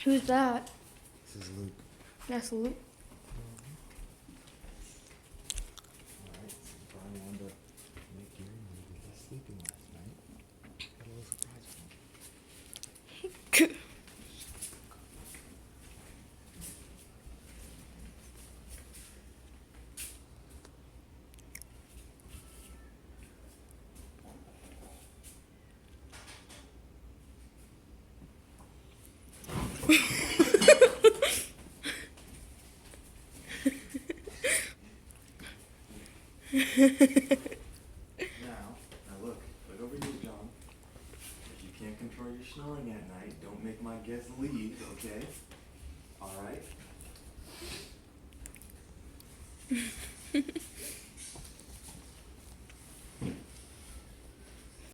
Who's that? This is Luke. That's Luke. Alright, so Brian wanted to make your room because he's sleeping last night. Got a little surprise for him. Now look over here, John. If you can't control your snoring at night, don't make my guests leave, okay? Alright?